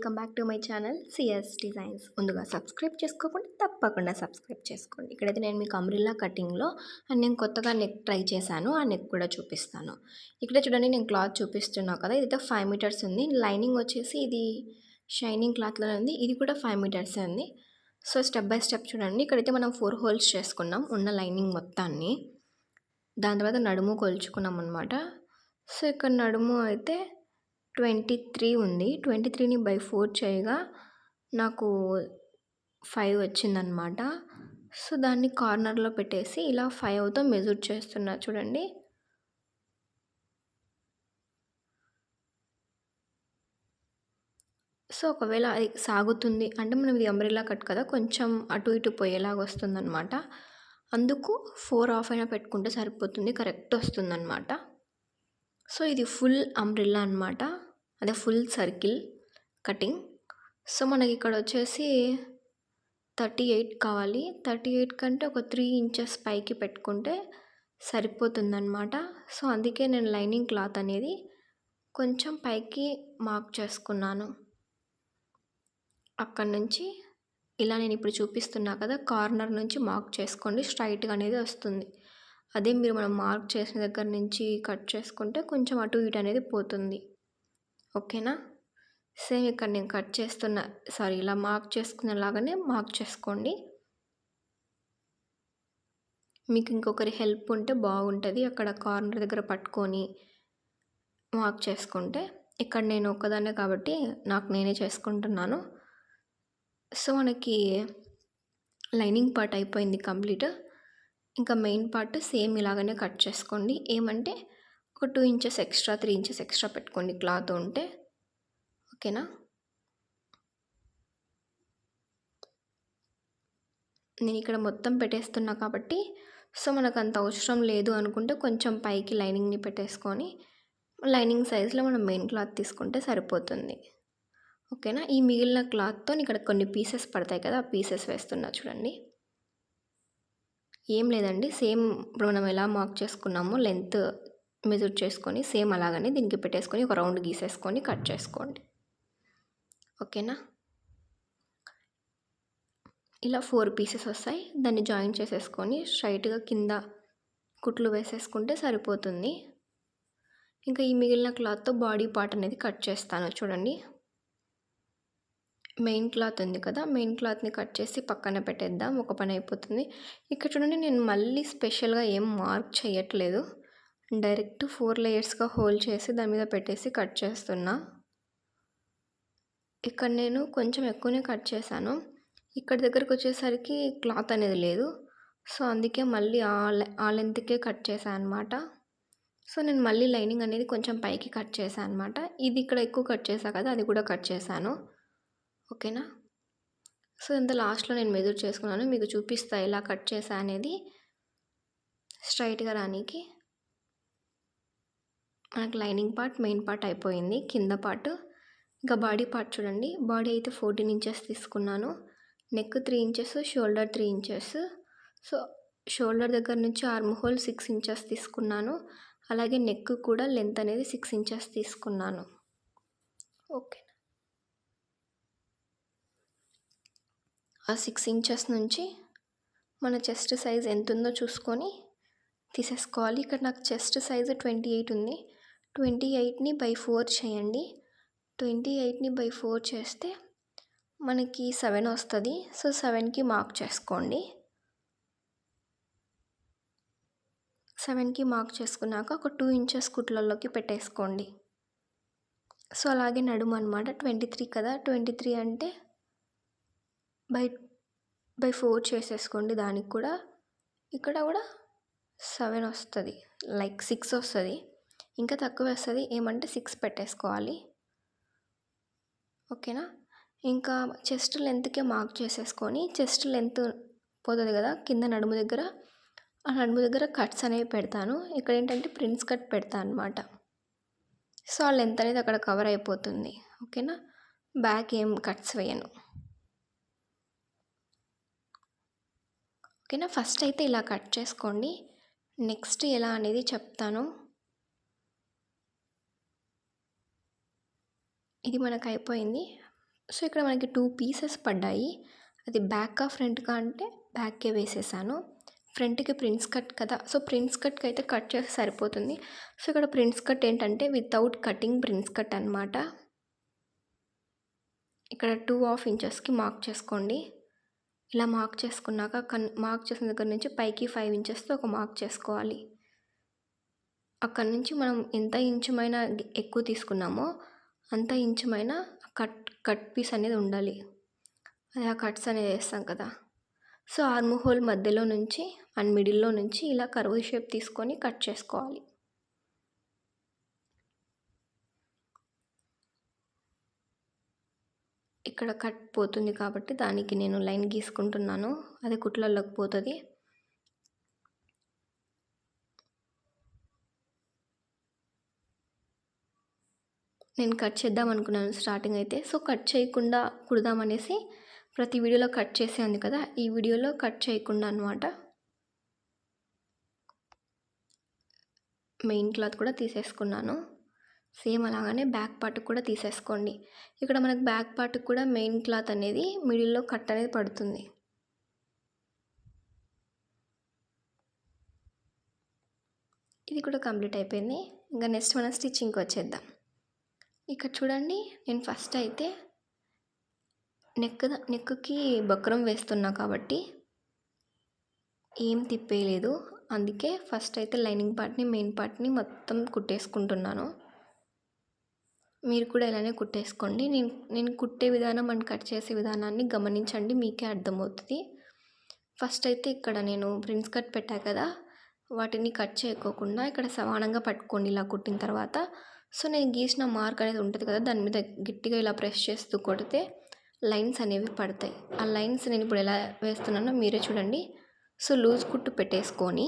Welcome back to my channel CS designs. ముందుగా subscribe చేసుకోకుండా తప్పకుండా సబ్స్క్రైబ్ చేసుకోండి. ఇక్కడైతే నేను మీకు అంబ్రిల్లా కటింగ్లో అండ్ నేను కొత్తగా నెక్ ట్రై చేశాను. ఆ నెక్ కూడా చూపిస్తాను. ఇక్కడ చూడండి, నేను క్లాత్ చూపిస్తున్నా కదా, ఇదైతే 5 మీటర్స్ ఉంది. లైనింగ్ వచ్చేసి ఇది షైనింగ్ క్లాత్లోనే ఉంది. ఇది కూడా 5 మీటర్సే ఉంది. సో స్టెప్ బై స్టెప్ చూడండి. ఇక్కడైతే మనం 4 హోల్స్ చేసుకున్నాం ఉన్న లైనింగ్ మొత్తాన్ని. దాని తర్వాత నడుము కొలుచుకున్నాం అనమాట. సో ఇక్కడ నడుము అయితే 23 ఉంది. 23ని బై 4 చేయగా నాకు 5 వచ్చిందనమాట. సో దాన్ని కార్నర్లో పెట్టేసి ఇలా 5తో మెజర్ చేస్తున్నా చూడండి. సో ఒకవేళ అది సాగుతుంది అంటే మనం ఇది అంబ్రెల్లా కట్ కదా, కొంచెం అటు ఇటు పోయేలాగా వస్తుందన్నమాట. అందుకు 4 హాఫ్ అయినా పెట్టుకుంటే సరిపోతుంది, కరెక్ట్ వస్తుందన్నమాట. సో ఇది ఫుల్ అంబ్రెల్లా అనమాట, అదే ఫుల్ సర్కిల్ కటింగ్. సో మనకి ఇక్కడ వచ్చేసి 38 కావాలి. 38 కంటే ఒక 3 ఇంచెస్ పైకి పెట్టుకుంటే సరిపోతుందన్నమాట. సో అందుకే నేను లైనింగ్ క్లాత్ అనేది కొంచెం పైకి మార్క్ చేసుకున్నాను. అక్కడ నుంచి ఇలా నేను ఇప్పుడు చూపిస్తున్నా కదా, కార్నర్ నుంచి మార్క్ చేసుకోండి, స్ట్రైట్గా అనేది వస్తుంది. అదే మనం మార్క్ చేసిన దగ్గర నుంచి కట్ చేసుకుంటే కొంచెం అటు ఇటు అనేది పోతుంది. ఓకేనా? సేమ్ ఇక్కడ నేను కట్ చేస్తున్న ఇలా మార్క్ చేసుకునేలాగానే మార్క్ చేసుకోండి. మీకు ఇంకొకరి హెల్ప్ ఉంటే బాగుంటుంది, అక్కడ కార్నర్ దగ్గర పట్టుకొని మార్క్ చేసుకుంటే. ఇక్కడ నేను ఒక్కదాన్నే కాబట్టి నాకు నేనే చేసుకుంటున్నాను. సో మనకి లైనింగ్ పార్ట్ అయిపోయింది కంప్లీట్. ఇంకా మెయిన్ పార్ట్ సేమ్ ఇలాగనే కట్ చేసుకోండి. ఏమంటే ఒక 2 ఇంచెస్ ఎక్స్ట్రా 3 ఇంచెస్ ఎక్స్ట్రా పెట్టుకోండి క్లాత్ ఉంటే. ఓకేనా? నేను ఇక్కడ మొత్తం పెట్టేస్తున్నా కాబట్టి సో మనకు అంత అవసరం లేదు అనుకుంటే కొంచెం పైకి లైనింగ్ని పెట్టేసుకొని లైనింగ్ సైజులో మనం మెయిన్ క్లాత్ తీసుకుంటే సరిపోతుంది. ఓకేనా? ఈ మిగిలిన క్లాత్తో ఇక్కడ కొన్ని పీసెస్ పడతాయి కదా, ఆ పీసెస్ వేస్తున్నా చూడండి. ఏం లేదండి, సేమ్ ఇప్పుడు మనం ఎలా మార్క్ చేసుకున్నామో లెంత్ మెజర్ చేసుకొని సేమ్ అలాగనే దీనికి పెట్టేసుకొని ఒక రౌండ్ గీసేసుకొని కట్ చేసుకోండి. ఓకేనా? ఇలా 4 పీసెస్ వస్తాయి. దాన్ని జాయిన్ చేసేసుకొని స్ట్రైట్గా కింద కుట్లు వేసేసుకుంటే సరిపోతుంది. ఇంకా ఈ మిగిలిన క్లాత్తో బాడీ పార్ట్ అనేది కట్ చేస్తాను చూడండి. మెయిన్ క్లాత్ ఉంది కదా, మెయిన్ క్లాత్ని కట్ చేసి పక్కన పెట్టేద్దాం, ఒక పని అయిపోతుంది. ఇక్కడ చూడండి, నేను మళ్ళీ స్పెషల్గా ఏం మార్క్ చేయట్లేదు, డైరెక్ట్ 4 లేయర్స్గా హోల్డ్ చేసి దాని మీద పెట్టేసి కట్ చేస్తున్నా. ఇక్కడ నేను కొంచెం ఎక్కువనే కట్ చేశాను. ఇక్కడ దగ్గరకు వచ్చేసరికి క్లాత్ అనేది లేదు, సో అందుకే మళ్ళీ ఆ లెంత్కే కట్ చేశాను అనమాట. సో నేను మళ్ళీ లైనింగ్ అనేది కొంచెం పైకి కట్ చేశాను అనమాట. ఇది ఇక్కడ ఎక్కువ కట్ చేశాను కదా, అది కూడా కట్ చేశాను. ఓకేనా? సో ఇంత లాస్ట్లో నేను మెజర్ చేసుకున్నాను, మీకు చూపిస్తా ఎలా కట్ చేశా అనేది. స్ట్రైట్గా రానికి మనకు లైనింగ్ పార్ట్ మెయిన్ పార్ట్ అయిపోయింది. కింద పార్ట్ ఇంకా బాడీ పార్ట్ చూడండి. బాడీ అయితే 14 ఇంచెస్ తీసుకున్నాను, neck 3 inches, shoulder 3 inches. So shoulder దగ్గర నుంచి ఆర్మ్ హోల్ 6 ఇంచెస్ తీసుకున్నాను. అలాగే నెక్ కూడా లెంత్ అనేది 6 ఇంచెస్ తీసుకున్నాను. ఓకే, ఆ 6 ఇంచెస్ నుంచి మన చెస్ట్ సైజ్ ఎంత ఉందో చూసుకొని తీసేసుకోవాలి. ఇక్కడ నాకు చెస్ట్ సైజు 28 ఉంది. 28ని బై 4 చేయండి. 28ని బై 4 చేస్తే మనకి 7 వస్తుంది. సో 7కి మార్క్ చేసుకోండి. 7కి మార్క్ చేసుకున్నాక ఒక 2 ఇంచెస్ కుట్లలోకి పెట్టేసుకోండి. సో అలాగే నడుము అనమాట. 23 కదా, 23 అంటే బై 4 చేసేసుకోండి. దానికి కూడా ఇక్కడ కూడా 7 వస్తుంది, లైక్ 6 వస్తుంది, ఇంకా తక్కువ వస్తుంది. ఏమంటే 6 పెట్టేసుకోవాలి. ఓకేనా? ఇంకా చెస్ట్ లెంత్కే మార్క్ చేసేసుకొని చెస్ట్ లెంత్ పోతుంది కదా కింద నడుము దగ్గర, ఆ నడుము దగ్గర కట్స్ అనేవి పెడతాను. ఇక్కడ ఏంటంటే ప్రిన్స్ కట్ పెడతాను అనమాట. సో ఆ లెంత్ అనేది అక్కడ కవర్ అయిపోతుంది. ఓకేనా? బ్యాక్ ఏం కట్స్ వేయను. ఓకేనా? ఫస్ట్ అయితే ఇలా కట్ చేసుకోండి, నెక్స్ట్ ఎలా అనేది చెప్తాను. ఇది మనకు అయిపోయింది. సో ఇక్కడ మనకి 2 పీసెస్ పడ్డాయి. అది బ్యాకా ఫ్రంట్‌కా అంటే బ్యాక్‌కే వేసేసాను. ఫ్రంట్‌కి ప్రిన్స్ కట్ కదా! సో ప్రిన్స్ కట్‌కి అయితే కట్ చేస్తే సరిపోతుంది. సో ఇక్కడ ప్రిన్స్ కట్ ఏంటంటే వితౌట్ కటింగ్ ప్రిన్స్ కట్ అనమాట. ఇక్కడ 2.5 ఇంచెస్‌కి మార్క్ చేసుకోండి. ఇలా మార్క్ చేసుకున్నాక మార్క్ చేసిన దగ్గర నుంచి పైకి 5 ఇంచెస్‌తో ఒక మార్క్ చేసుకోవాలి. అక్కడి నుంచి మనం ఎంత ఇంచుమైనా ఎక్కువ తీసుకున్నామో అంత ఇంచుమైనా కట్ పీస్ అనేది ఉండాలి. అదే ఆ కట్స్ అనేది వేస్తాం కదా! సో ఆర్మ్ హోల్ మధ్యలో నుంచి అండ్ మిడిల్‌లో నుంచి ఇలా కర్వ్ షేప్ తీసుకొని కట్ చేసుకోవాలి. ఇక్కడ కట్ పోతుంది కాబట్టి దానికి నేను లైన్ గీసుకుంటున్నాను. అది కుట్లలోకి పోతుంది. నేను కట్ చేద్దాం అనుకున్నాను స్టార్టింగ్ అయితే. సో కట్ చేయకుండా కుడదామనేసి ప్రతి వీడియోలో కట్ చేసేది కదా! ఈ వీడియోలో కట్ చేయకుండా అనమాట. మెయిన్ క్లాత్ కూడా తీసేసుకున్నాను. సేమ్ అలాగనే బ్యాక్ పార్ట్కి కూడా తీసేసుకోండి. ఇక్కడ మనకు బ్యాక్ పార్ట్కి కూడా మెయిన్ క్లాత్ అనేది మిడిల్‌లో కట్ అనేది పడుతుంది. ఇది కూడా కంప్లీట్ అయిపోయింది. ఇంకా నెక్స్ట్ మనం స్టిచ్చింగ్కి వచ్చేద్దాం. ఇక్కడ చూడండి, నేను ఫస్ట్ అయితే నెక్కి బక్రం వేస్తున్నా కాబట్టి ఏం తిప్పేయలేదు. అందుకే ఫస్ట్ అయితే లైనింగ్ పార్ట్ని మెయిన్ పార్ట్ని మొత్తం కుట్టేసుకుంటున్నాను. మీరు కూడా ఇలానే కుట్టేసుకోండి. నేను కుట్టే విధానం అండ్ కట్ చేసే విధానాన్ని గమనించండి, మీకే అర్థమవుతుంది. ఫస్ట్ అయితే ఇక్కడ నేను ప్రిన్స్ కట్ పెట్టా కదా, వాటిని కట్ చేయకోకుండా ఇక్కడ సమానంగా పట్టుకోండి ఇలా కుట్టిన తర్వాత. సో నేను గీసిన మార్క్ అనేది ఉంటుంది కదా, దాని మీద గట్టిగా ఇలా ప్రెస్ చేస్తూ కొడితే లైన్స్ అనేవి పడతాయి. ఆ లైన్స్ నేను ఇప్పుడు ఎలా వేస్తున్నానో మీరే చూడండి. సో లూజ్ కుట్టు పెట్టేసుకొని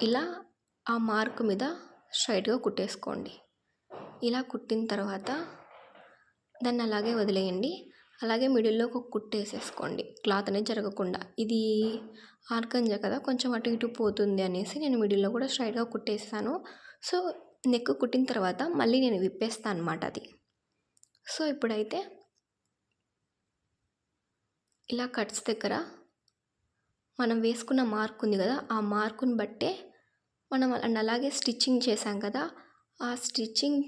ఇలా ఆ మార్క్ మీద స్ట్రైట్గా కుట్టేసుకోండి. ఇలా కుట్టిన తర్వాత దాన్ని అలాగే వదిలేయండి. అలాగే మిడిల్లో ఒక కుట్టు వేసేసుకోండి, క్లాత్ అనేది జరగకుండా. ఇది ఆర్గంజా కదా, కొంచెం అటు ఇటు పోతుంది అనేసి నేను మిడిల్లో కూడా స్ట్రైట్గా కుట్టేసాను. సో నెక్ కుట్టిన తర్వాత మళ్ళీ నేను విప్పేస్తాను అనమాట అది. సో ఇప్పుడైతే ఇలా కట్స్ దగ్గర మనం వేసుకున్న మార్క్ ఉంది కదా, ఆ మార్కుని బట్టే మనం అలాగే స్టిచ్చింగ్ చేసాం కదా, ఆ స్టిచ్చింగ్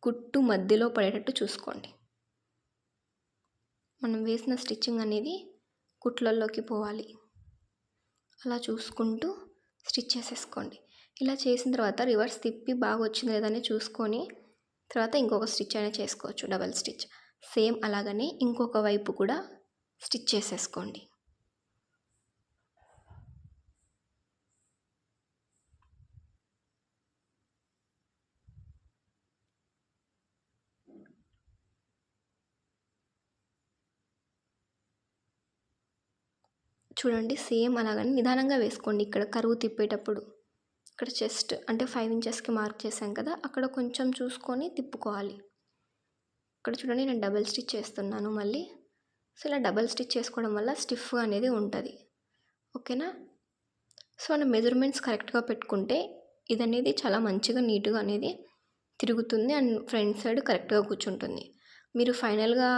కుట్టు మధ్యలో పడేటట్టు చూసుకోండి. మనం వేసిన స్టిచ్చింగ్ అనేది కుట్లలోకి పోవాలి. అలా చూసుకుంటూ స్టిచ్ చేసేసుకోండి. ఇలా చేసిన తర్వాత రివర్స్ తిప్పి బాగా వచ్చింది లేదని చూసుకొని తర్వాత ఇంకొక స్టిచ్ అయినా చేసుకోవచ్చు, డబల్ స్టిచ్. సేమ్ అలాగనే ఇంకొక వైపు కూడా స్టిచ్ చేసేసుకోండి. చూడండి, సేమ్ అలాగని నిదానంగా వేసుకోండి. ఇక్కడ కరువు తిప్పేటప్పుడు ఇక్కడ చెస్ట్ అంటే 5 ఇంచెస్కి మార్క్ చేశాం కదా, అక్కడ కొంచెం చూసుకొని తిప్పుకోవాలి. ఇక్కడ చూడండి, నేను డబల్ స్టిచ్ చేస్తున్నాను మళ్ళీ. సో ఇలా డబల్ స్టిచ్ చేసుకోవడం వల్ల స్టిఫ్ అనేది ఉంటుంది. ఓకేనా? సో మనం మెజర్మెంట్స్ కరెక్ట్గా పెట్టుకుంటే ఇది అనేది చాలా మంచిగా నీట్గా అనేది తిరుగుతుంది అండ్ ఫ్రంట్ సైడ్ కరెక్ట్గా కూర్చుంటుంది. మీరు ఫైనల్గా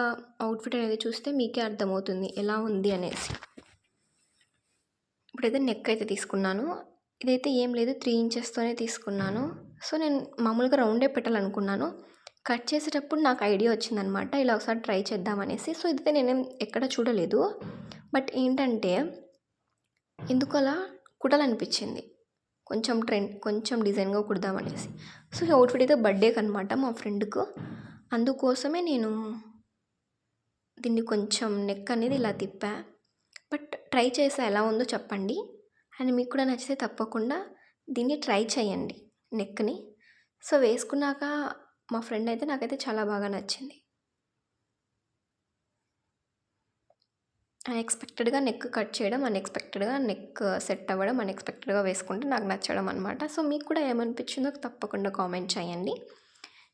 అవుట్ఫిట్ అనేది చూస్తే మీకే అర్థమవుతుంది ఎలా ఉంది అనేసి. ఇప్పుడైతే నెక్ అయితే తీసుకున్నాను. ఇదైతే ఏం లేదు, 3 ఇంచెస్తోనే తీసుకున్నాను. సో నేను మామూలుగా రౌండే పెట్టాలనుకున్నాను. కట్ చేసేటప్పుడు నాకు ఐడియా వచ్చిందనమాట, ఇలా ఒకసారి ట్రై చేద్దామనేసి. సో ఇదైతే నేనేం ఎక్కడ చూడలేదు, బట్ ఏంటంటే ఎందుకు అలా కుట్టాలనిపించింది, కొంచెం డిజైన్గా కుడదామనేసి. సో అవుట్ఫిట్ అయితే బర్త్డేకి అనమాట మా ఫ్రెండ్కు. అందుకోసమే నేను దీన్ని కొంచెం నెక్ అనేది ఇలా తిప్పా. బట్ ట్రై చేసా, ఎలా ఉందో చెప్పండి. అండ్ మీకు కూడా నచ్చితే తప్పకుండా దీన్ని ట్రై చేయండి నెక్ని. సో వేసుకున్నాక మా ఫ్రెండ్ అయితే నాకైతే చాలా బాగా నచ్చింది. అన్ఎక్స్పెక్టెడ్గా నెక్ కట్ చేయడం, అన్ఎక్స్పెక్టెడ్గా నెక్ సెట్ అవ్వడం, అన్ఎక్స్పెక్టెడ్గా వేసుకుంటే నాకు నచ్చడం అనమాట. సో మీకు కూడా ఏమనిపించిందో తప్పకుండా కామెంట్ చేయండి.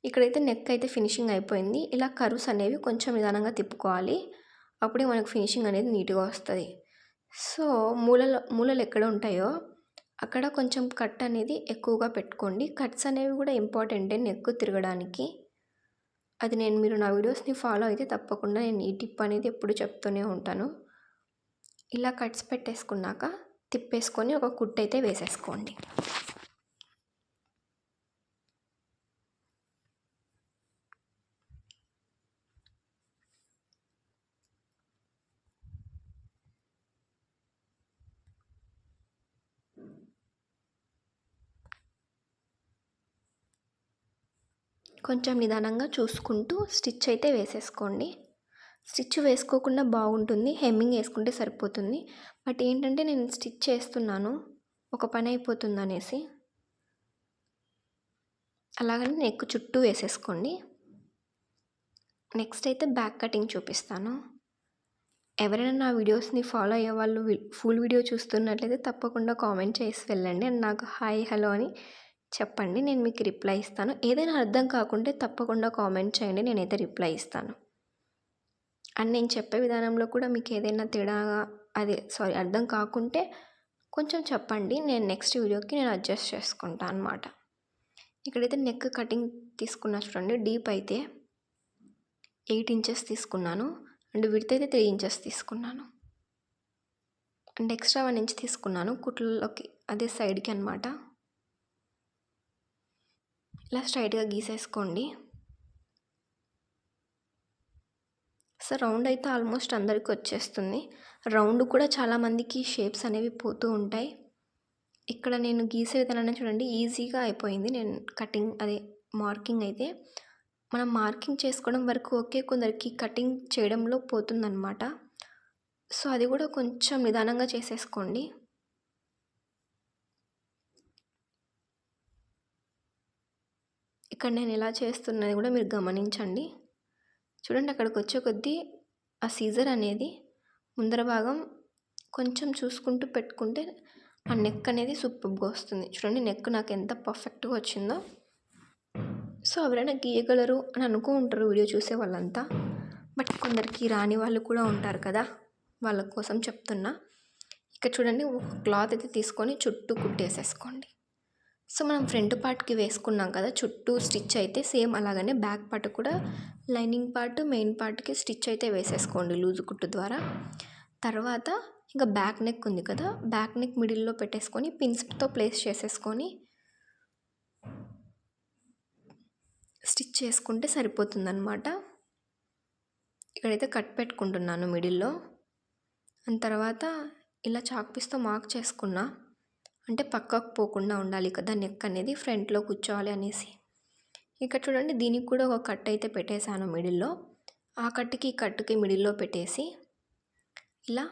ఇక్కడైతే నెక్ అయితే ఫినిషింగ్ అయిపోయింది. ఇలా కర్వ్స్ అనేవి కొంచెం నిదానంగా తిప్పుకోవాలి, అప్పుడే మనకు ఫినిషింగ్ అనేది నీట్గా వస్తుంది. సో మూలలు ఎక్కడ ఉంటాయో అక్కడ కొంచెం కట్ అనేది ఎక్కువగా పెట్టుకోండి. కట్స్ అనేవి కూడా ఇంపార్టెంటే నెక్ తిరగడానికి. అది మీరు నా వీడియోస్ని ఫాలో అయితే తప్పకుండా నేను ఈ టిప్ అనేది ఎప్పుడు చెప్తూనే ఉంటాను. ఇలా కట్స్ పెట్టేసుకున్నాక తిప్పేసుకొని ఒక కుట్టు అయితే వేసేసుకోండి. కొంచెం నిదానంగా చూసుకుంటూ స్టిచ్ అయితే వేసేసుకోండి. స్టిచ్ వేసుకోకుండా బాగుంటుంది, హెమ్మింగ్ వేసుకుంటే సరిపోతుంది. బట్ ఏంటంటే నేను స్టిచ్ చేస్తున్నాను, ఒక పని అయిపోతుంది అనేసి. అలాగని నెక్ చుట్టూ వేసేసుకోండి. నెక్స్ట్ అయితే బ్యాక్ కటింగ్ చూపిస్తాను. ఎవరైనా నా వీడియోస్ని ఫాలో అయ్యే వాళ్ళు ఫుల్ వీడియో చూస్తున్నట్లయితే తప్పకుండా కామెంట్ చేసి వెళ్ళండి అండ్ నాకు హాయ్ హలో అని చెప్పండి. నేను మీకు రిప్లై ఇస్తాను. ఏదైనా అర్థం కాకుంటే తప్పకుండా కామెంట్ చేయండి, నేనైతే రిప్లై ఇస్తాను. అండ్ నేను చెప్పే విధానంలో కూడా మీకు ఏదైనా తేడాగా అర్థం కాకుంటే కొంచెం చెప్పండి. నేను నెక్స్ట్ వీడియోకి నేను అడ్జస్ట్ చేసుకుంటాను అనమాట. ఇక్కడైతే నెక్ కటింగ్ తీసుకున్నా చూడండి. డీప్ అయితే 8 ఇంచెస్ తీసుకున్నాను అండ్ విడ్త్ అయితే 3 ఇంచెస్ తీసుకున్నాను అండ్ ఎక్స్ట్రా 1 ఇంచ్ తీసుకున్నాను కుట్లలోకి, అదే సైడ్కి అనమాట. ఇలా స్ట్రైట్గా గీసేసుకోండి. సో రౌండ్ అయితే ఆల్మోస్ట్ అందరికీ వచ్చేస్తుంది. రౌండ్ కూడా చాలామందికి షేప్స్ అనేవి పోతూ ఉంటాయి. ఇక్కడ నేను గీసే విధానాన్ని చూడండి, ఈజీగా అయిపోయింది. నేను మార్కింగ్ అయితే మనం మార్కింగ్ చేసుకోవడం వరకు ఓకే, కొందరికి కటింగ్ చేయడంలో పోతుందన్నమాట. సో అది కూడా కొంచెం నిదానంగా చేసేసుకోండి. ఇక్కడ నేను ఎలా చేస్తున్నది కూడా మీరు గమనించండి. చూడండి, అక్కడికి వచ్చే కొద్దీ ఆ సీజర్ అనేది ముందర భాగం కొంచెం చూసుకుంటూ పెట్టుకుంటే ఆ నెక్ అనేది సూపర్గా వస్తుంది. చూడండి నెక్ నాకు ఎంత పర్ఫెక్ట్గా వచ్చిందో. సో ఎవరైనా గీయగలరు అని అనుకుంటారు వీడియో చూసే వాళ్ళంతా, బట్ కొందరికి రాని వాళ్ళు కూడా ఉంటారు కదా, వాళ్ళ కోసం చెప్తున్నా. ఇక్కడ చూడండి, ఒక క్లాత్ అయితే తీసుకొని చుట్టూ కుట్టేసేసుకోండి. సో మనం ఫ్రంట్ పార్ట్కి వేసుకున్నాం కదా చుట్టూ స్టిచ్, అయితే సేమ్ అలాగనే బ్యాక్ పార్ట్ కూడా లైనింగ్ పార్ట్ మెయిన్ పార్ట్కి స్టిచ్ అయితే వేసేసుకోండి లూజు కుట్టు ద్వారా. తర్వాత ఇంకా బ్యాక్ నెక్ ఉంది కదా, బ్యాక్ నెక్ మిడిల్లో పెట్టేసుకొని పిన్స్తో ప్లేస్ చేసేసుకొని స్టిచ్ చేసుకుంటే సరిపోతుందన్నమాట. ఇక్కడైతే కట్ పెట్టుకుంటున్నాను మిడిల్లో. అండ్ తర్వాత ఇలా చాక్ పీస్తో మార్క్ చేసుకున్నా, అంటే పక్కకు పోకుండా ఉండాలి కదా నెక్ అనేది, ఫ్రంట్లో కూర్చోవాలి అనేసి. ఇక్కడ చూడండి, దీనికి కూడా ఒక కట్ అయితే పెట్టేశాను మిడిల్లో. ఆ కట్కి ఈ కట్కి మిడిల్లో పెట్టేసి ఇలా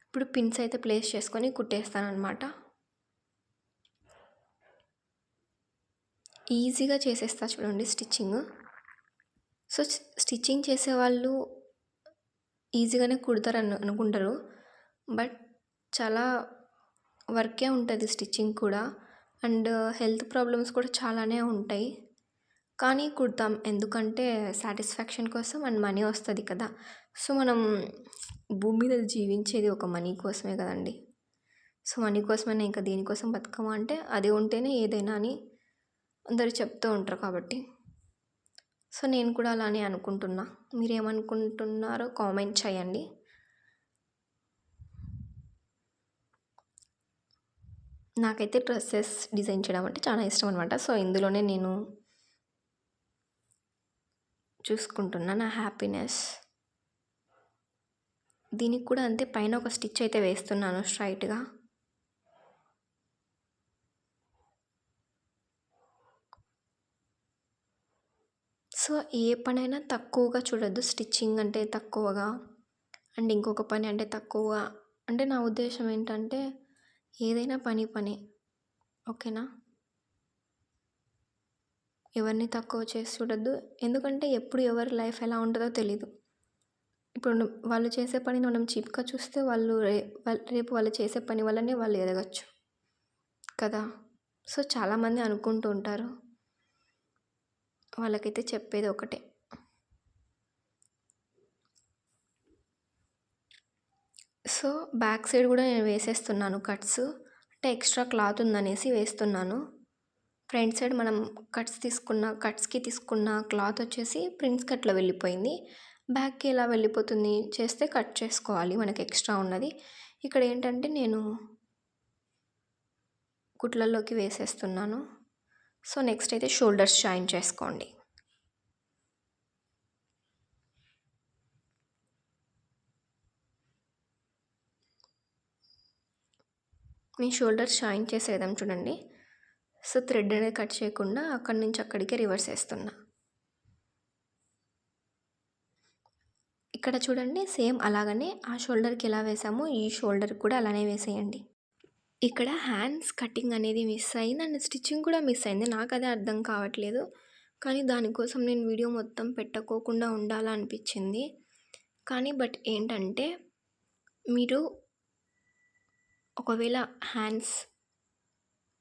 ఇప్పుడు పిన్స్ అయితే ప్లేస్ చేసుకొని కుట్టేస్తాను అనమాట. ఈజీగా చేసేస్తా చూడండి స్టిచ్చింగ్. సో స్టిచ్చింగ్ చేసేవాళ్ళు ఈజీగానే కుడతారు అనుకుంటారు, బట్ చాలా వర్కే ఉంటుంది స్టిచ్చింగ్ కూడా, అండ్ హెల్త్ ప్రాబ్లమ్స్ కూడా చాలానే ఉంటాయి. కానీ కుడతాం, ఎందుకంటే సాటిస్ఫాక్షన్ కోసం అండ్ మనీ వస్తుంది కదా. సో మనం భూమి మీద జీవించేది ఒక మనీ కోసమే కదండి. సో మనీ కోసమైనా ఇంకా దేనికోసం బతకమా అంటే అది ఉంటేనే ఏదైనా అని అందరూ చెప్తూ ఉంటారు కాబట్టి. సో నేను కూడా అలానే అనుకుంటున్నా. మీరేమనుకుంటున్నారో కామెంట్ చేయండి. నాకైతే డ్రెస్సెస్ డిజైన్ చేయడం అంటే చాలా ఇష్టం అనమాట. సో ఇందులోనే నేను చూసుకుంటున్నా నా హ్యాపీనెస్. దీనికి కూడా అంతే, పైన ఒక స్టిచ్ అయితే వేస్తున్నాను స్ట్రైట్గా. సో ఏ పనైనా తక్కువగా చూడొద్దు. స్టిచ్చింగ్ అంటే తక్కువగా అండ్ ఇంకొక పని అంటే తక్కువగా, అంటే నా ఉద్దేశం ఏంటంటే ఏదైనా పని ఓకేనా. ఎవరిని తక్కువ చేసి చూడొద్దు, ఎందుకంటే ఎప్పుడు ఎవరి లైఫ్ ఎలా ఉంటుందో తెలీదు. ఇప్పుడు వాళ్ళు చేసే పనిని మనం చీప్గా చూస్తే వాళ్ళు రేపు వాళ్ళు చేసే పని వల్లనే వాళ్ళు ఎదగచ్చు కదా. సో చాలామంది అనుకుంటూ ఉంటారు, వాళ్ళకైతే చెప్పేది ఒకటే. సో బ్యాక్ సైడ్ కూడా నేను వేసేస్తున్నాను కట్స్, అంటే ఎక్స్ట్రా క్లాత్ ఉందనేసి వేస్తున్నాను. ఫ్రంట్ సైడ్ మనం కట్స్‌కి తీసుకున్న క్లాత్ వచ్చేసి ప్రింట్స్‌కి అట్లా వెళ్ళిపోయింది. బ్యాక్‌కి ఎలా వెళ్ళిపోతుంది చేస్తే కట్ చేసుకోవాలి మనకి ఎక్స్ట్రా ఉన్నది. ఇక్కడ ఏంటంటే నేను కుట్లల్లోకి వేసేస్తున్నాను. సో, నెక్స్ట్ అయితే షోల్డర్స్ జాయిన్ చేసుకోండి. నేను షోల్డర్స్ జాయిన్ చేసే విధం చూడండి. సో, థ్రెడ్ అనేది కట్ చేయకుండా అక్కడి నుంచి అక్కడికే రివర్స్ ఏస్తున్నా. ఇక్కడ చూడండి సేమ్ అలాగనే ఆ షోల్డర్‌కి ఎలా వేసామో ఈ షోల్డర్‌కి కూడా అలానే వేసేయండి. ఇక్కడ హ్యాండ్స్ కటింగ్ అనేది మిస్ అయింది అండ్ స్టిచ్చింగ్ కూడా మిస్ అయింది. నాకదే అర్థం కావట్లేదు. కానీ దానికోసం నేను వీడియో మొత్తం పెట్టకోకుండా ఉండాలా అనిపిచ్చింది. కానీ ఏంటంటే మీరు ఒకవేళ హ్యాండ్స్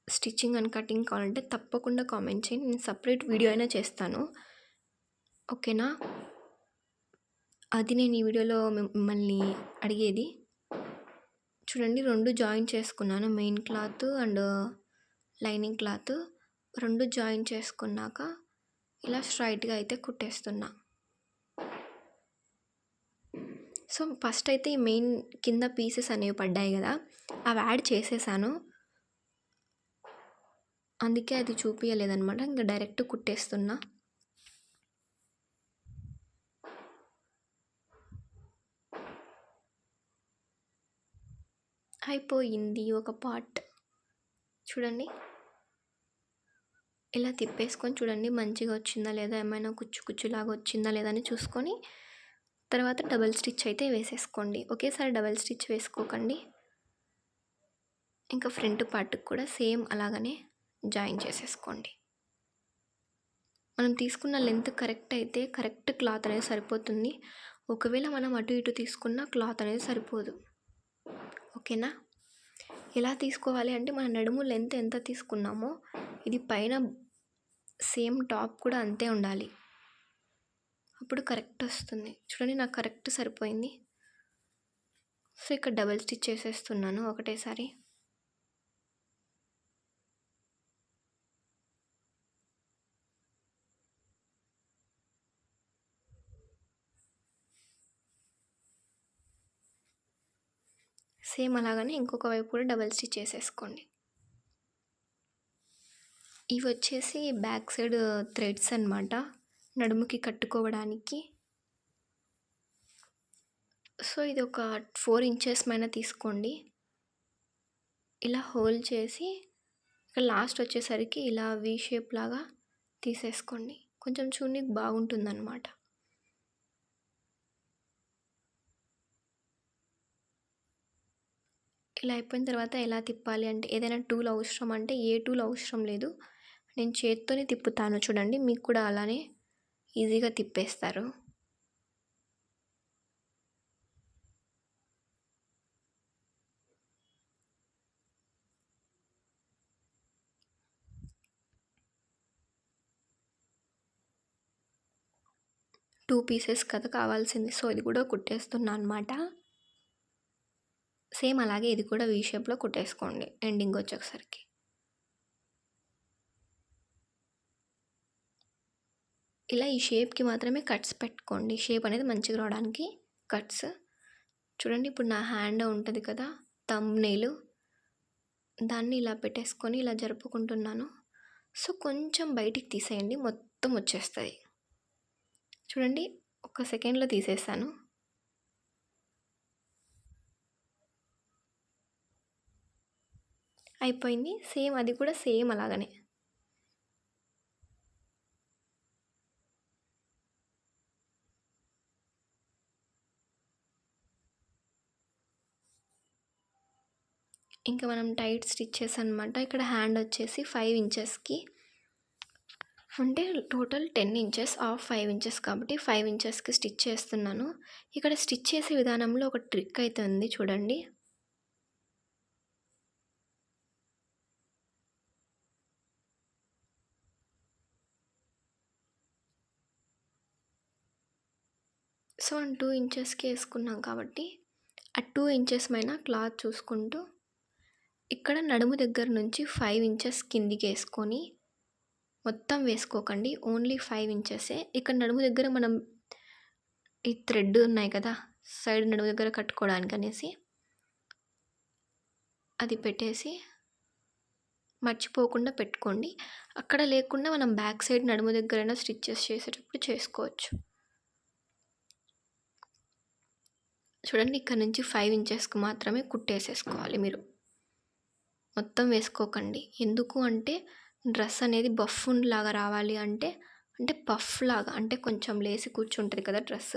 స్టిచ్చింగ్ అండ్ కటింగ్ కావాలంటే తప్పకుండా కామెంట్ చేయండి. నేను సెపరేట్ వీడియో అయినా చేస్తాను. ఓకేనా? అది నేను ఈ వీడియోలో మిమ్మల్ని అడిగేది. చూడండి 2 జాయిన్ చేసుకున్నాను. Main cloth and lining cloth 2 join చేసుకున్నాక ఇలా స్ట్రైట్‌గా అయితే కుట్టేస్తున్నా. సో, ఫస్ట్ అయితే ఈ మెయిన్ కింద పీసెస్ అనేవి పడ్డాయి గదా! అవి యాడ్ చేసేసాను. అందుకే అది చూపియలేదనమాట. ఇంక డైరెక్ట్ కుట్టేస్తున్నా. అయిపోయింది ఒక పార్ట్. చూడండి. ఇలా తిప్పేసుకొని చూడండి మంచిగా వచ్చిందా లేదా, ఏమైనా కుచ్చులాగా వచ్చిందా లేదా అని చూసుకొని తర్వాత డబల్ స్టిచ్ అయితే వేసేసుకోండి. ఒకేసారి డబల్ స్టిచ్ వేసుకోకండి. ఇంకా ఫ్రంట్ పార్ట్‌కి కూడా సేమ్ అలాగనే జాయిన్ చేసేసుకోండి. మనం తీసుకున్న లెంత్ కరెక్ట్ అయితే కరెక్ట్ క్లాత్ అనేది సరిపోతుంది. ఒకవేళ మనం అటు ఇటు తీసుకున్న క్లాత్ అనేది సరిపోదు. ఓకేనా? ఎలా తీసుకోవాలి అంటే మన నడుము లెంత్ ఎంత తీసుకున్నామో ఇది పైన సేమ్ టాప్ కూడా అంతే ఉండాలి. అప్పుడు కరెక్ట్ వస్తుంది. చూడండి నాకు కరెక్ట్ సరిపోయింది. సో, ఇక్కడ డబల్ స్టిచ్ చేసేస్తున్నాను ఒకటేసారి. సేమ్ అలాగనే ఇంకొక వైపు కూడా డబల్ స్టిచ్ చేసేసుకోండి. ఇవి వచ్చేసి బ్యాక్ సైడ్ థ్రెడ్స్ అనమాట. నడుముకి కట్టుకోవడానికి. సో, ఇది ఒక 4 ఇంచెస్ పైన తీసుకోండి. ఇలా హోల్ చేసి ఇక్కడ లాస్ట్ వచ్చేసరికి ఇలా వి షేప్ లాగా తీసేసుకోండి. కొంచెం చూడనీకి బాగుంటుందన్నమాట. ఇలా అయిపోయిన తర్వాత ఎలా తిప్పాలి అంటే ఏదైనా టూల్ అవసరం అంటే ఏ టూల్ అవసరం లేదు. నేను చేత్తోనే తిప్పుతాను చూడండి. మీకు కూడా అలానే ఈజీగా తిప్పేస్తారు. టూ పీసెస్ కదా కావాల్సింది. సో, ఇది కూడా కుట్టేస్తున్నా అనమాట. సేమ్ అలాగే ఇది కూడా వి షేప్‌లో కుట్టేసుకోండి ఎండింగ్ వచ్చేసరికి. ఇలా ఈ షేప్‌కి మాత్రమే కట్స్ పెట్టుకోండి. షేప్ అనేది మంచిగా రావడానికి కట్స్. చూడండి ఇప్పుడు నా హ్యాండ్ ఉంటది కదా! థంబ్‌నెయిల్ దాన్ని ఇలా పెట్టేసుకొని ఇలా జరుపుకుంటున్నాను. సో, కొంచెం బయటికి తీసేయండి. మొత్తం వచ్చేస్తది. చూడండి ఒక్క సెకండ్‌లో తీసేసాను. అయిపోయింది. సేమ్ అది కూడా సేమ్ అలాగనే. ఇంకా మనం టైట్ స్టిచెస్ అనమాట. ఇక్కడ హ్యాండ్ వచ్చేసి 5 ఇంచెస్‌కి అంటే టోటల్ 10 ఇంచెస్ ఆఫ్ 5 ఇంచెస్ కాబట్టి 5 ఇంచెస్‌కి స్టిచ్ చేస్తున్నాను. ఇక్కడ స్టిచ్ చేసే విధానంలో ఒక ట్రిక్ అయితే ఉంది చూడండి. సో, 2 ఇంచెస్‌కి ఏసుకున్నాం కాబట్టి ఆ 2 ఇంచెస్ పైన క్లాత్ చూసుకుంటూ ఇక్కడ నడుము దగ్గర నుంచి 5 ఇంచెస్ కిందికేసుకొని మొత్తం వేసుకోకండి. ఓన్లీ 5 ఇంచెసే. ఇక్కడ నడుము దగ్గర మనం ఈ థ్రెడ్ ఉన్నాయి కదా! సైడ్ నడుము దగ్గర కట్టుకోవడానికనేసి అది పెట్టేసి మర్చిపోకుండా పెట్టుకోండి. అక్కడ లేకుండా మనం బ్యాక్ సైడ్ నడుము దగ్గరైనా స్టిచెస్ చేసేటప్పుడు చేసుకోవచ్చు. చూడండి ఇక్కడ నుంచి 5 ఇంచెస్‌కి మాత్రమే కుట్టేసేసుకోవాలి మీరు. మొత్తం వేసుకోకండి. ఎందుకు అంటే డ్రెస్ అనేది బఫూన్ లాగా రావాలి అంటే, పఫ్ లాగా అంటే కొంచెం లేసి కూర్చుంటది కదా డ్రెస్.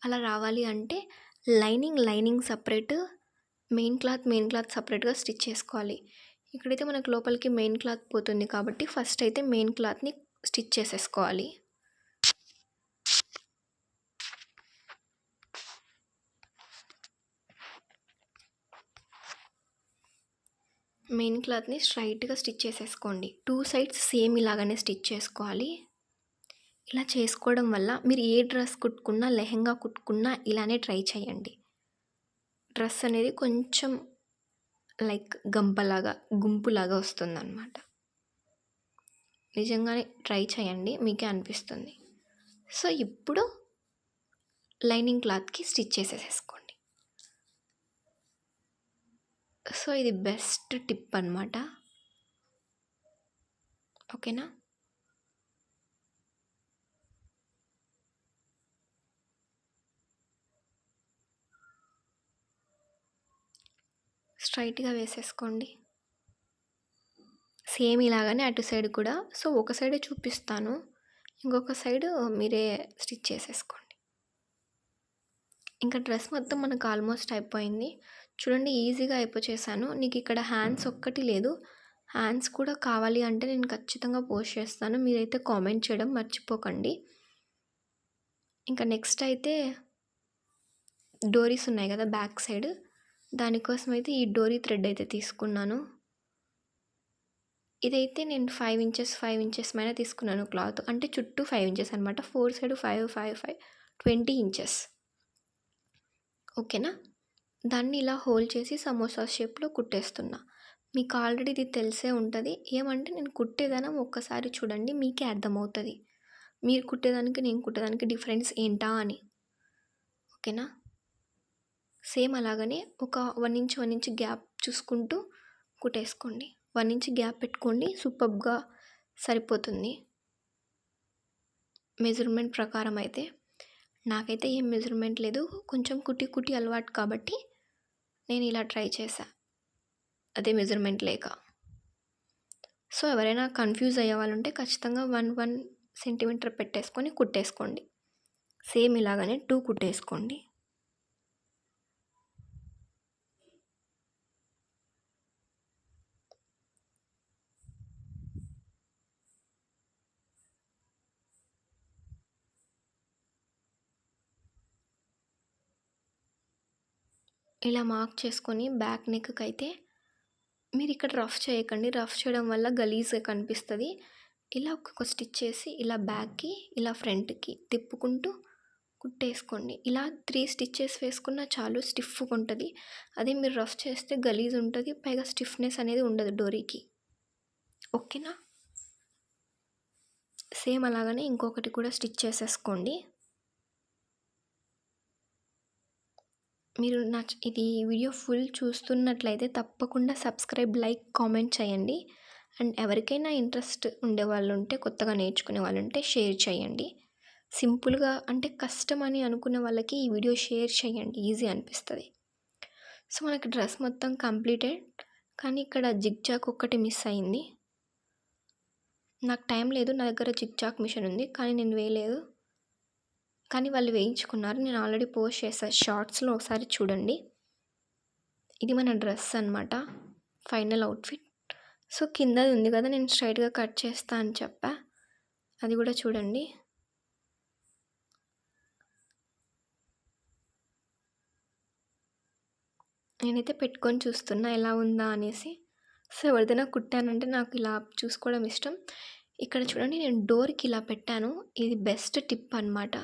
అలా రావాలి అంటే లైనింగ్ సెపరేట్, మెయిన్ క్లాత్ సెపరేట్‌గా స్టిచ్ చేసుకోవాలి. ఇక్కడైతే మనకు లోపలికి మెయిన్ క్లాత్ పోతుంది కాబట్టి ఫస్ట్ అయితే మెయిన్ క్లాత్‌ని స్టిచ్ చేసేసుకోవాలి. మెయిన్ క్లాత్‌ని స్ట్రైట్‌గా స్టిచ్ చేసేసుకోండి. 2 సైడ్స్ సేమ్ ఇలాగనే స్టిచ్ చేసుకోవాలి. ఇలా చేసుకోవడం వల్ల మీరు ఏ డ్రెస్ కుట్టుకున్నా, లెహెంగా కుట్టుకున్నా ఇలానే ట్రై చేయండి. డ్రెస్ అనేది కొంచెం లైక్ గంపలాగా, గుంపులాగా వస్తుందనమాట. నిజంగానే ట్రై చేయండి, మీకే అనిపిస్తుంది. సో, ఇప్పుడు లైనింగ్ క్లాత్‌కి స్టిచ్ చేసేసేసుకోండి. సో, ఇది బెస్ట్ టిప్ అనమాట. ఓకేనా? స్ట్రైట్‌గా వేసేసుకోండి. సేమ్ ఇలాగనే అటు సైడ్ కూడా. సో, ఒక సైడే చూపిస్తాను. ఇంకొక సైడు మీరే స్టిచ్ చేసేసుకోండి. ఇంకా డ్రెస్ మొత్తం మనకు ఆల్మోస్ట్ అయిపోయింది. చూడండి ఈజీగా అయిపోచేసాను. నీకు ఇక్కడ హ్యాండ్స్ ఒక్కటి లేదు. హ్యాండ్స్ కూడా కావాలి అంటే నేను ఖచ్చితంగా పోస్ట్ చేస్తాను. మీరైతే కామెంట్ చేయడం మర్చిపోకండి. ఇంకా నెక్స్ట్ అయితే డోరీస్ ఉన్నాయి కదా బ్యాక్ సైడ్. దానికోసం అయితే ఈ డోరీ థ్రెడ్ అయితే తీసుకున్నాను. ఇదైతే నేను 5 ఇంచెస్ పైన తీసుకున్నాను క్లాత్. అంటే చుట్టూ 5 ఇంచెస్ అనమాట. 4 సైడ్ 5, 5, 5 20 ఇంచెస్. ఓకేనా? దాన్ని ఇలా హోల్డ్ చేసి సమోసా షేప్‌లో కుట్టేస్తున్నా. మీకు ఆల్రెడీ ఇది తెలిసే ఉంటది. ఏమంటే నేను కుట్టే విధానం ఒక్కసారి చూడండి మీకే అర్థమవుతది. మీరు కుట్టేదానికి, నేను కుట్టేదానికి డిఫరెన్స్ ఏంటా అని. ఓకేనా? సేమ్ అలాగనే ఒక 1 ఇంచ్ గ్యాప్ చూసుకుంటూ కుట్టేసుకోండి. 1 ఇంచ్ గ్యాప్ పెట్టుకోండి. సూపర్బ్‌గా సరిపోతుంది. మెజర్మెంట్ ప్రకారం అయితే. నాకైతే ఏం మెజర్మెంట్ లేదు. కొంచెం కుట్టి అలవాటు కాబట్టి నేను ఇలా ట్రై చేశా. అదే మెజర్మెంట్ లేక. సో, ఎవరైనా కన్‌ఫ్యూజ్ అయ్యే వాళ్ళుంటే ఖచ్చితంగా 1 సెంటీమీటర్ పెట్టేసుకొని కుట్టేసుకోండి. సేమ్ ఇలాగనే 2 కుట్టేసుకోండి. ఇలా మార్క్ చేసుకొని బ్యాక్ నెక్‌కైతే మీరిక్కడ రఫ్ చేయకండి. రఫ్ చేయడం వల్ల గలీజ్‌గా కనిపిస్తది. ఇలా ఒక్కొక్క స్టిచ్ చేసి ఇలా బ్యాక్‌కి, ఇలా ఫ్రంట్‌కి తిప్పుకుంటూ కుట్టేసుకోండి. ఇలా 3 స్టిచెస్ వేసుకున్నా చాలు స్టిఫ్‌గా ఉంటది. అదే మీరు రఫ్ చేస్తే గలీజ్ ఉంటది. పైగా స్టిఫ్‌నెస్ అనేది ఉండదు డోరీకి. ఓకేనా? సేమ్ అలాగనే ఇంకొకటి కూడా స్టిచ్ చేసేసుకోండి. మీరు ఇది వీడియో ఫుల్ చూస్తున్నట్లయితే తప్పకుండా సబ్స్క్రైబ్, లైక్, కామెంట్ చేయండి. అండ్ ఎవరికైనా ఇంట్రెస్ట్ ఉండేవాళ్ళు ఉంటే, కొత్తగా నేర్చుకునే వాళ్ళు ఉంటే షేర్ చేయండి. సింపుల్గా అంటే కష్టం అని అనుకునే వాళ్ళకి ఈ వీడియో షేర్ చేయండి. ఈజీ అనిపిస్తుంది. సో, మనకి డ్రెస్ మొత్తం కంప్లీటెడ్. కానీ ఇక్కడ జిగ్జాగ్ ఒక్కటి మిస్ అయింది. నాకు టైం లేదు. నా దగ్గర జిగ్జాగ్ మిషన్ ఉంది. కానీ నేను వేయలేదు. కానీ వాళ్ళు వేయించుకున్నారు. నేను ఆల్రెడీ పోస్ట్ చేశాను షార్ట్స్‌లో, ఒకసారి చూడండి. ఇది మన డ్రెస్ అనమాట. Final outfit. సో, కిందది ఉంది కదా, నేను స్ట్రైట్‌గా కట్ చేస్తా అని చెప్పా. అది కూడా చూడండి. నేనైతే పెట్టుకొని చూస్తున్నా ఎలా ఉందా అనేసి. సో, ఎవరిదైనా కుట్టానంటే నాకు ఇలా చూసుకోవడం ఇష్టం. ఇక్కడ చూడండి నేను డోర్‌కి ఇలా పెట్టాను. ఇది బెస్ట్ టిప్ అనమాట.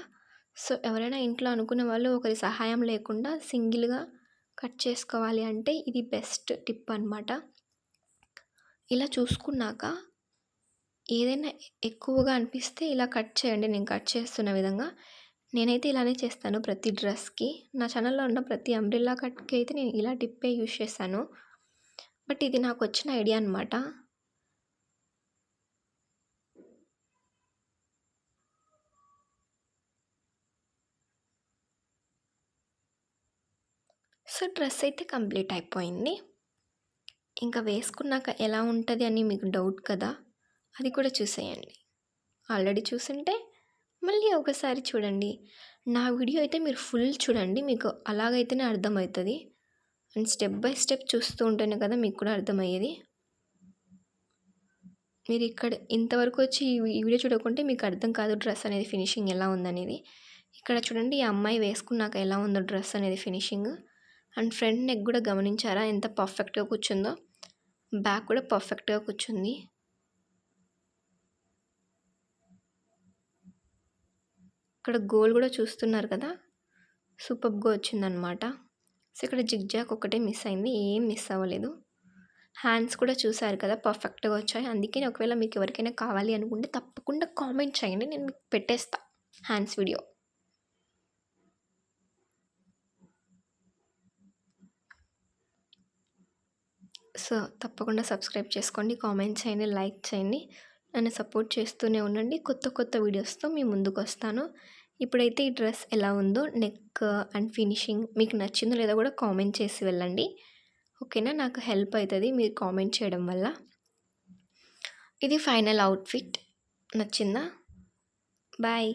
సో, ఎవరైనా ఇంట్లో అనుకునే వాళ్ళు ఒకరి సహాయం లేకుండా సింగిల్‌గా కట్ చేసుకోవాలి అంటే ఇది బెస్ట్ టిప్ అనమాట. ఇలా చూసుకున్నాక ఏదైనా ఎక్కువగా అనిపిస్తే ఇలా కట్ చేయండి. నేను కట్ చేస్తున్న విధంగా. నేనైతే ఇలానే చేస్తాను ప్రతి డ్రెస్‌కి. నా ఛానల్‌లో ఉన్న ప్రతి అంబ్రెల్లా కట్‌కి అయితే నేను ఇలా టిప్పే యూజ్ చేశాను. బట్ ఇది నాకొచ్చిన ఐడియా అనమాట. సో, డ్రెస్ అయితే కంప్లీట్ అయిపోయింది. ఇంకా వేసుకున్నాక ఎలా ఉంటది అని మీకు డౌట్ కదా! అది కూడా చూసేయండి. ఆల్రెడీ చూసుంటే మళ్ళీ ఒకసారి చూడండి. నా వీడియో అయితే మీరు ఫుల్ చూడండి. మీకు అలాగైతేనే అర్థమవుతది. అండ్ స్టెప్ బై స్టెప్ చూస్తూ ఉంటేనే కదా మీకు కూడా అర్థమయ్యేది. మీరు ఇక్కడ ఇంతవరకు వచ్చి ఈ వీడియో చూడకుంటే మీకు అర్థం కాదు డ్రెస్ అనేది ఫినిషింగ్ ఎలా ఉందనేది. ఇక్కడ చూడండి ఈ అమ్మాయి వేసుకున్నాక ఎలా ఉందో డ్రెస్ అనేది ఫినిషింగ్. అండ్ ఫ్రంట్ నెక్ కూడా గమనించారా ఎంత పర్ఫెక్ట్‌గా కూర్చుందో. బ్యాక్ కూడా పర్ఫెక్ట్‌గా కూర్చుంది. ఇక్కడ గోల్ కూడా చూస్తున్నారు కదా! సూపర్బ్‌గా వచ్చిందనమాట. సో, ఇక్కడ జిగ్‌జాగ్ ఒకటే మిస్ అయింది. ఏం మిస్ అవ్వలేదు. హ్యాండ్స్ కూడా చూసారు కదా! పర్ఫెక్ట్‌గా వచ్చాయి. అందుకే ఒకవేళ మీకు ఎవరికైనా కావాలి అనుకుంటే తప్పకుండా కామెంట్ చేయండి. నేను మీకు పెట్టేస్తా హ్యాండ్స్ వీడియో. సో, తప్పకుండా సబ్స్క్రైబ్ చేసుకోండి, కామెంట్ చేయండి, లైక్ చేయండి. నన్ను సపోర్ట్ చేస్తూనే ఉండండి. కొత్త కొత్త వీడియోస్‌తో మీ ముందుకొస్తాను. ఇప్పుడైతే ఈ డ్రెస్ ఎలా ఉందో నెక్ అండ్ ఫినిషింగ్ మీకు నచ్చిందో లేదో కూడా కామెంట్ చేసి వెళ్ళండి. ఓకేనా? నాకు హెల్ప్ అవుతది మీరు కామెంట్ చేయడం వల్ల. ఇది ఫైనల్ అవుట్‌ఫిట్. నచ్చిందా? బాయ్.